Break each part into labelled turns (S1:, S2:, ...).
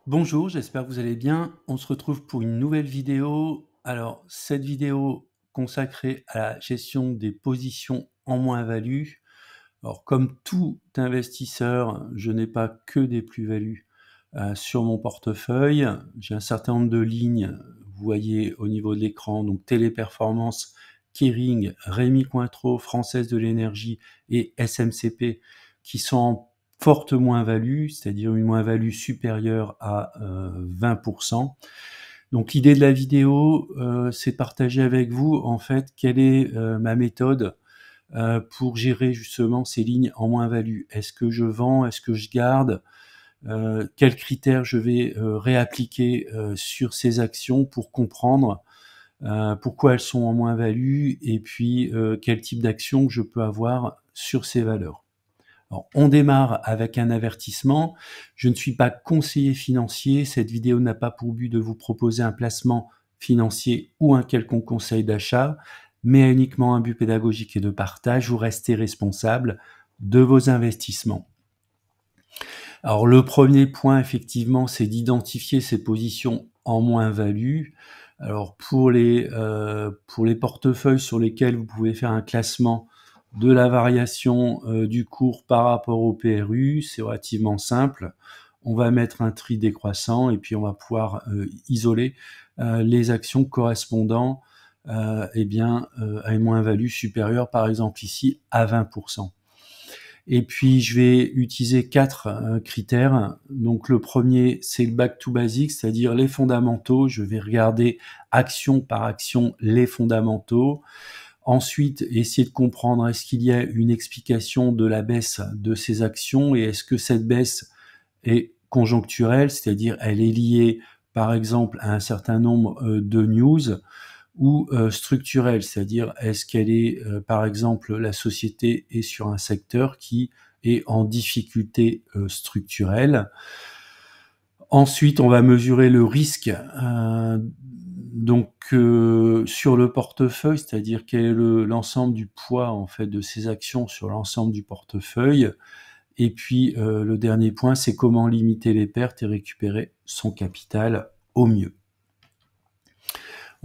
S1: Bonjour, j'espère que vous allez bien. On se retrouve pour une nouvelle vidéo. Alors, cette vidéo consacrée à la gestion des positions en moins-value. Alors, comme tout investisseur, je n'ai pas que des plus-values sur mon portefeuille. J'ai un certain nombre de lignes, vous voyez au niveau de l'écran, donc Téléperformance, Kering, Rémy Cointreau, Française de l'énergie et SMCP, qui sont en forte moins-value, c'est-à-dire une moins-value supérieure à 20%. Donc l'idée de la vidéo, c'est de partager avec vous en fait quelle est ma méthode pour gérer justement ces lignes en moins-value. Est-ce que je vends? Est-ce que je garde? Quels critères je vais réappliquer sur ces actions pour comprendre pourquoi elles sont en moins-value et puis quel type d'action je peux avoir sur ces valeurs. Alors, on démarre avec un avertissement. Je ne suis pas conseiller financier. Cette vidéo n'a pas pour but de vous proposer un placement financier ou un quelconque conseil d'achat, mais uniquement un but pédagogique et de partage. Vous restez responsable de vos investissements. Alors, le premier point, effectivement, c'est d'identifier ces positions en moins-value. Alors, pour les portefeuilles sur lesquels vous pouvez faire un classement de la variation du cours par rapport au PRU, c'est relativement simple. On va mettre un tri décroissant et puis on va pouvoir isoler les actions correspondant à une moins-value supérieure, par exemple ici, à 20%. Et puis, je vais utiliser 4 critères. Donc, le premier, c'est le back to basics, c'est-à-dire les fondamentaux. Je vais regarder action par action les fondamentaux. Ensuite, essayer de comprendre est-ce qu'il y a une explication de la baisse de ces actions et est-ce que cette baisse est conjoncturelle, c'est-à-dire elle est liée, par exemple, à un certain nombre de news ou structurelle, c'est-à-dire est-ce qu'elle est, par exemple, la société est sur un secteur qui est en difficulté structurelle. Ensuite, on va mesurer le risque sur le portefeuille, c'est-à-dire quel est l'ensemble du poids en fait de ces actions sur l'ensemble du portefeuille. Et puis le dernier point, c'est comment limiter les pertes et récupérer son capital au mieux.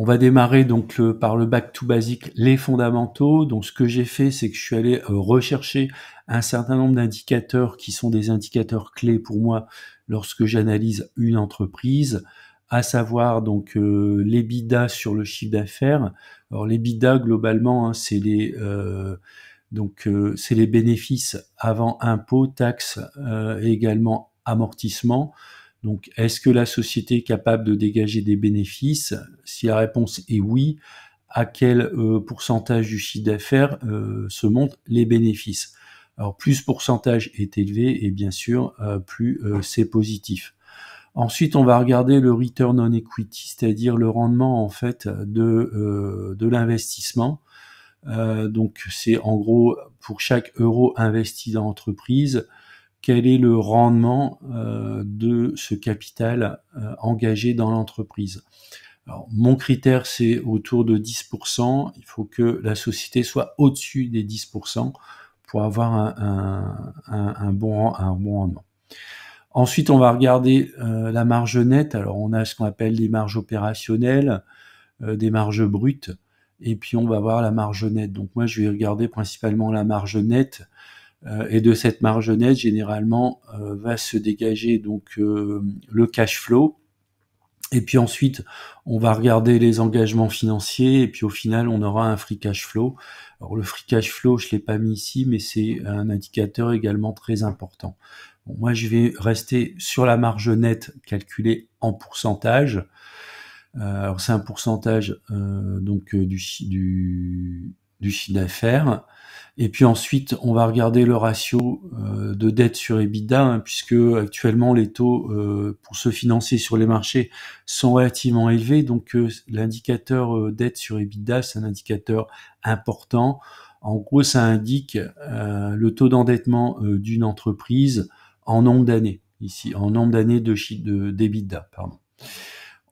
S1: On va démarrer donc par le back to basic, les fondamentaux. Donc ce que j'ai fait, c'est que je suis allé rechercher un certain nombre d'indicateurs qui sont des indicateurs clés pour moi lorsque j'analyse une entreprise, à savoir donc l'EBITDA sur le chiffre d'affaires. Alors l'EBITDA globalement, hein, c'est les bénéfices avant impôts, taxes et également amortissement. Donc, est-ce que la société est capable de dégager des bénéfices? Si la réponse est oui, à quel pourcentage du chiffre d'affaires se montent les bénéfices? Alors, plus ce pourcentage est élevé, et bien sûr, plus c'est positif. Ensuite, on va regarder le return on equity, c'est-à-dire le rendement en fait de l'investissement. Donc, c'est en gros pour chaque euro investi dans l'entreprise, quel est le rendement de ce capital engagé dans l'entreprise. Alors, mon critère, c'est autour de 10%. Il faut que la société soit au-dessus des 10% pour avoir un bon rendement. Ensuite, on va regarder la marge nette. Alors, on a ce qu'on appelle les marges opérationnelles, des marges brutes, et puis on va voir la marge nette. Donc moi, je vais regarder principalement la marge nette. Et de cette marge nette, généralement, va se dégager donc le cash flow. Et puis ensuite, on va regarder les engagements financiers et puis au final, on aura un free cash flow. Alors le free cash flow, je l'ai pas mis ici, mais c'est un indicateur également très important. Bon, moi, je vais rester sur la marge nette calculée en pourcentage. Alors c'est un pourcentage du chiffre d'affaires. Et puis ensuite, on va regarder le ratio de dette sur EBITDA, hein, puisque actuellement les taux pour se financer sur les marchés sont relativement élevés. Donc l'indicateur dette sur EBITDA, c'est un indicateur important. En gros, ça indique le taux d'endettement d'une entreprise en nombre d'années. Ici, en nombre d'années d'EBITDA, pardon.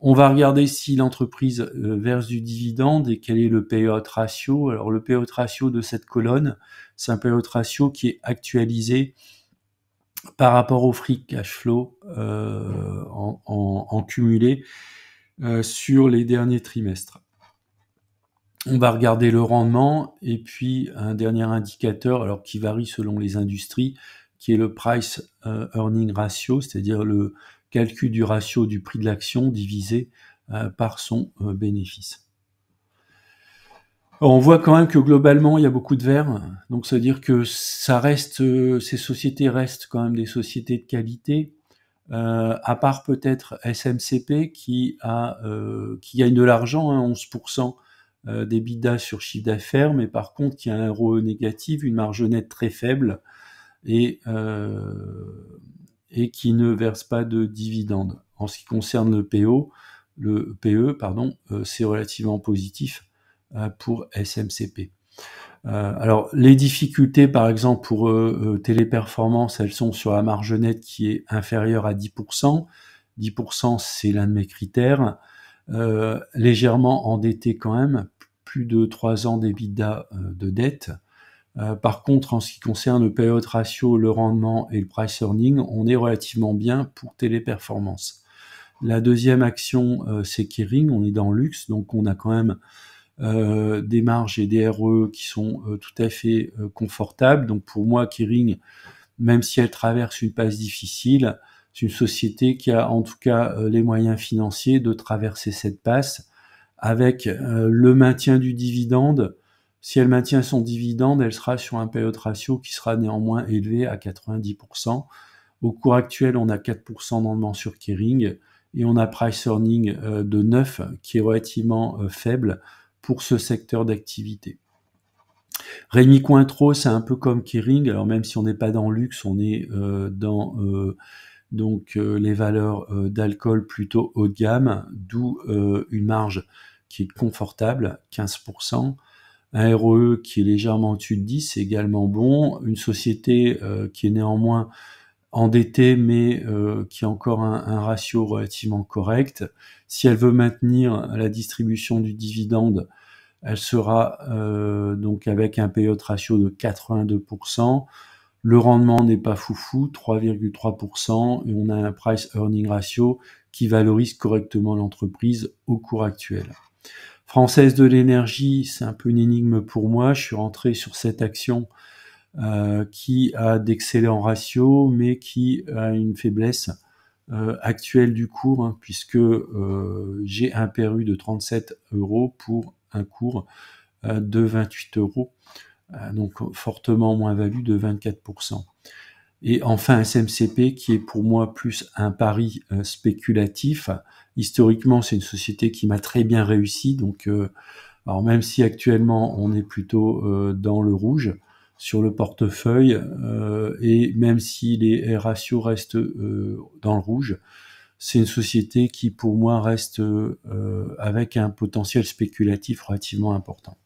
S1: On va regarder si l'entreprise verse du dividende et quel est le payout ratio. Alors le payout ratio de cette colonne, c'est un payout ratio qui est actualisé par rapport au free cash flow en cumulé sur les derniers trimestres. On va regarder le rendement et puis un dernier indicateur, alors qui varie selon les industries, qui est le price earning ratio, c'est-à-dire le calcul du ratio du prix de l'action divisé par son bénéfice. Alors, on voit quand même que globalement il y a beaucoup de vert, donc ça veut dire que ça reste, ces sociétés restent quand même des sociétés de qualité, à part peut-être SMCP qui gagne de l'argent, 11% d'EBITDA sur chiffre d'affaires, mais par contre qui a un ROE négatif, une marge nette très faible et qui ne verse pas de dividendes. En ce qui concerne le PE, c'est relativement positif pour SMCP. Alors, les difficultés, par exemple, pour Téléperformance, elles sont sur la marge nette qui est inférieure à 10%. 10%, c'est l'un de mes critères. Légèrement endetté quand même, plus de 3 ans d'EBITDA de dette. Par contre, en ce qui concerne le payout ratio, le rendement et le price earning, on est relativement bien pour Téléperformance. La deuxième action, c'est Kering, on est dans le luxe, donc on a quand même des marges et des ROE qui sont tout à fait confortables. Donc pour moi, Kering, même si elle traverse une passe difficile, c'est une société qui a en tout cas les moyens financiers de traverser cette passe avec le maintien du dividende. Si elle maintient son dividende, elle sera sur un payout ratio qui sera néanmoins élevé à 90%. Au cours actuel, on a 4% de rendement sur Kering et on a price earning de 9 qui est relativement faible pour ce secteur d'activité. Rémy Cointreau, c'est un peu comme Kering, alors même si on n'est pas dans le luxe, on est dans les valeurs d'alcool plutôt haut de gamme, d'où une marge qui est confortable, 15%, un ROE qui est légèrement au-dessus de 10, c'est également bon, une société qui est néanmoins endettée, mais qui a encore un ratio relativement correct. Si elle veut maintenir la distribution du dividende, elle sera donc avec un payout ratio de 82%. Le rendement n'est pas foufou, 3,3%, et on a un price earning ratio qui valorise correctement l'entreprise au cours actuel. Française de l'énergie, c'est un peu une énigme pour moi. Je suis rentré sur cette action qui a d'excellents ratios, mais qui a une faiblesse actuelle du cours, puisque j'ai un PRU de 37 € pour un cours de 28 €, donc fortement moins-value de 24%. Et enfin SMCP, qui est pour moi plus un pari spéculatif. Historiquement, c'est une société qui m'a très bien réussi, donc alors même si actuellement on est plutôt dans le rouge sur le portefeuille, et même si les ratios restent dans le rouge, c'est une société qui pour moi reste avec un potentiel spéculatif relativement important.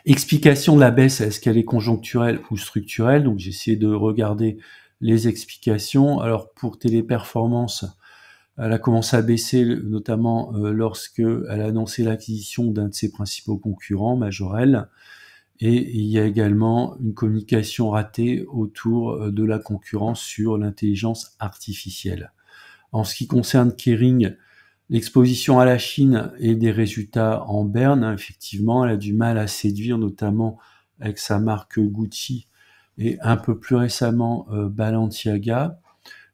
S1: Explication de la baisse, est-ce qu'elle est conjoncturelle ou structurelle? Donc j'ai essayé de regarder les explications. Alors pour Téléperformance, elle a commencé à baisser notamment lorsque elle a annoncé l'acquisition d'un de ses principaux concurrents, Majorel. Et il y a également une communication ratée autour de la concurrence sur l'intelligence artificielle. En ce qui concerne Kering, l'exposition à la Chine et des résultats en berne, effectivement, elle a du mal à séduire, notamment avec sa marque Gucci et un peu plus récemment Balenciaga.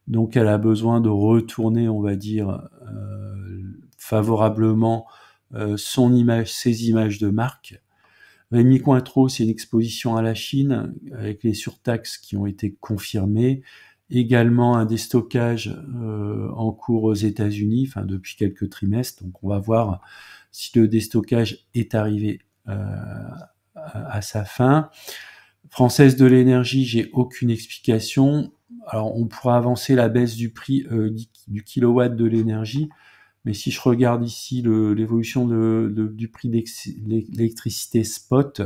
S1: Donc elle a besoin de retourner, on va dire, favorablement ses images de marque. Rémy Cointreau, c'est une exposition à la Chine avec les surtaxes qui ont été confirmées. Également un déstockage en cours aux États-Unis, depuis quelques trimestres. Donc on va voir si le déstockage est arrivé à sa fin. Française de l'énergie, j'ai aucune explication. Alors on pourra avancer la baisse du prix du kilowatt de l'énergie, mais si je regarde ici l'évolution du prix de l'électricité spot,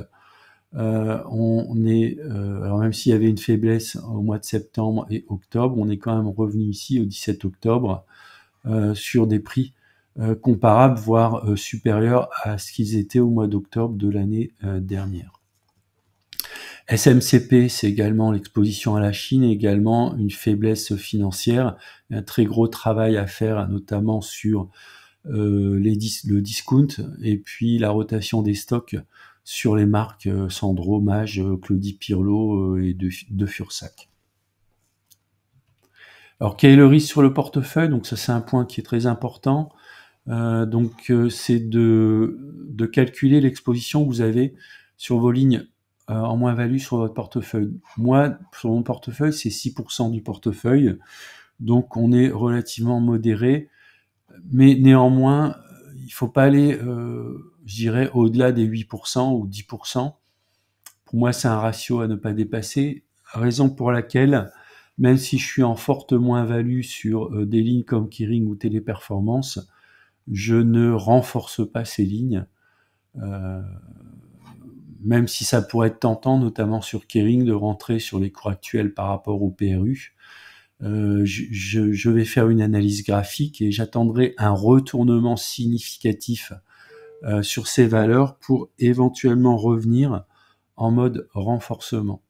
S1: on est, alors même s'il y avait une faiblesse au mois de septembre et octobre, on est quand même revenu ici au 17 octobre sur des prix comparables, voire supérieurs à ce qu'ils étaient au mois d'octobre de l'année dernière. SMCP, c'est également l'exposition à la Chine et également une faiblesse financière. Il y a un très gros travail à faire, notamment sur le discount et puis la rotation des stocks sur les marques Sandro, Mage, Claudie Pierlot et de Fursac. Alors, quel est le risque sur le portefeuille? Donc ça, c'est un point qui est très important. C'est de calculer l'exposition que vous avez sur vos lignes en moins-value sur votre portefeuille. Moi, sur mon portefeuille, c'est 6% du portefeuille, donc on est relativement modéré, mais néanmoins, il ne faut pas aller, je dirais, au-delà des 8% ou 10%. Pour moi, c'est un ratio à ne pas dépasser, raison pour laquelle, même si je suis en forte moins-value sur des lignes comme Kering ou Téléperformance, je ne renforce pas ces lignes, même si ça pourrait être tentant, notamment sur Kering, de rentrer sur les cours actuels par rapport au PRU. Je vais faire une analyse graphique et j'attendrai un retournement significatif sur ces valeurs pour éventuellement revenir en mode renforcement.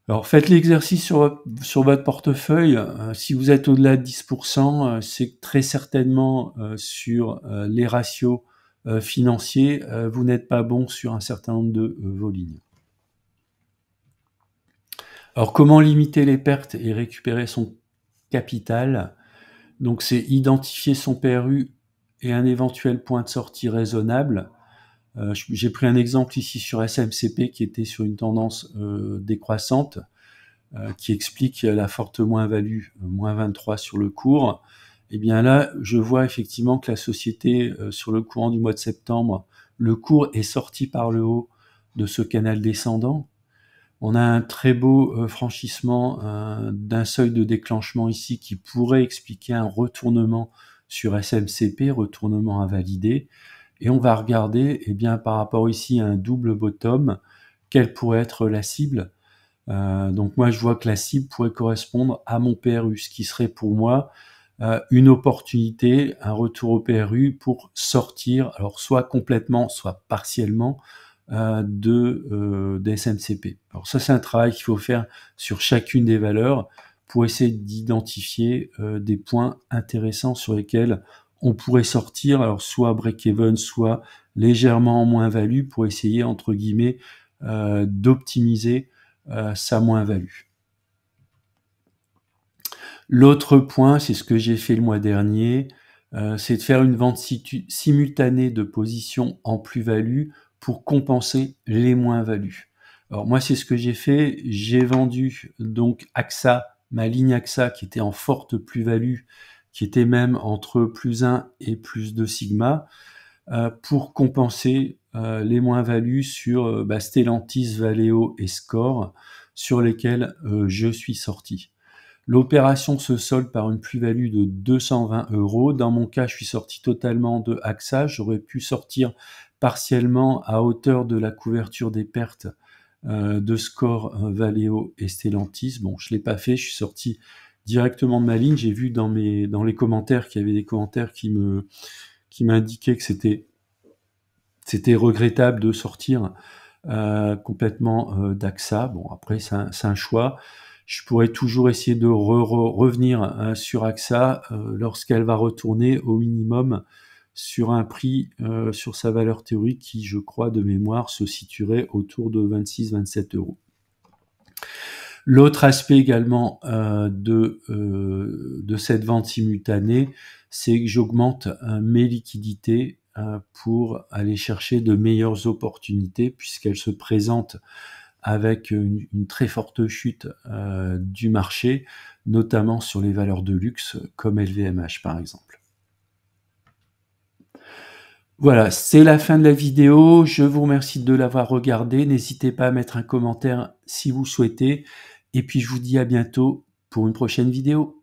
S1: Alors faites l'exercice sur votre portefeuille. Si vous êtes au-delà de 10%, c'est très certainement sur les ratios financiers, vous n'êtes pas bon sur un certain nombre de vos lignes. Alors comment limiter les pertes et récupérer son capital? Donc c'est identifier son PRU et un éventuel point de sortie raisonnable. J'ai pris un exemple ici sur SMCP qui était sur une tendance décroissante, qui explique la forte moins-value, moins 23 sur le cours. Et bien là, je vois effectivement que la société, sur le courant du mois de septembre, le cours est sorti par le haut de ce canal descendant. On a un très beau franchissement d'un seuil de déclenchement ici qui pourrait expliquer un retournement sur SMCP, retournement à valider. Et on va regarder, eh bien, par rapport ici à un double bottom, quelle pourrait être la cible. Donc moi, je vois que la cible pourrait correspondre à mon PRU, ce qui serait pour moi une opportunité, un retour au PRU pour sortir, alors soit complètement, soit partiellement, des SMCP. Alors ça, c'est un travail qu'il faut faire sur chacune des valeurs pour essayer d'identifier des points intéressants sur lesquels on pourrait sortir, alors soit break-even, soit légèrement en moins-value pour essayer, entre guillemets, d'optimiser sa moins-value. L'autre point, c'est ce que j'ai fait le mois dernier, c'est de faire une vente simultanée de positions en plus-value pour compenser les moins-values. Alors moi, c'est ce que j'ai fait. J'ai vendu donc AXA, ma ligne AXA qui était en forte plus-value, qui était même entre plus 1 et plus 2 sigma, pour compenser les moins-values sur Stellantis, Valeo et Score, sur lesquels je suis sorti. L'opération se solde par une plus-value de 220 €. Dans mon cas, je suis sorti totalement de AXA. J'aurais pu sortir partiellement à hauteur de la couverture des pertes de Score, Valeo et Stellantis. Bon, je ne l'ai pas fait, je suis sorti directement de ma ligne. J'ai vu dans les commentaires qu'il y avait des commentaires qui m'indiquaient que c'était regrettable de sortir complètement d'AXA. Bon, après, c'est un choix. Je pourrais toujours essayer de revenir sur AXA lorsqu'elle va retourner au minimum sur un prix, sur sa valeur théorique qui, je crois, de mémoire, se situerait autour de 26-27 €. L'autre aspect également de cette vente simultanée, c'est que j'augmente mes liquidités pour aller chercher de meilleures opportunités puisqu'elles se présentent avec une très forte chute du marché, notamment sur les valeurs de luxe comme LVMH par exemple. Voilà, c'est la fin de la vidéo. Je vous remercie de l'avoir regardé. N'hésitez pas à mettre un commentaire si vous souhaitez. Et puis je vous dis à bientôt pour une prochaine vidéo.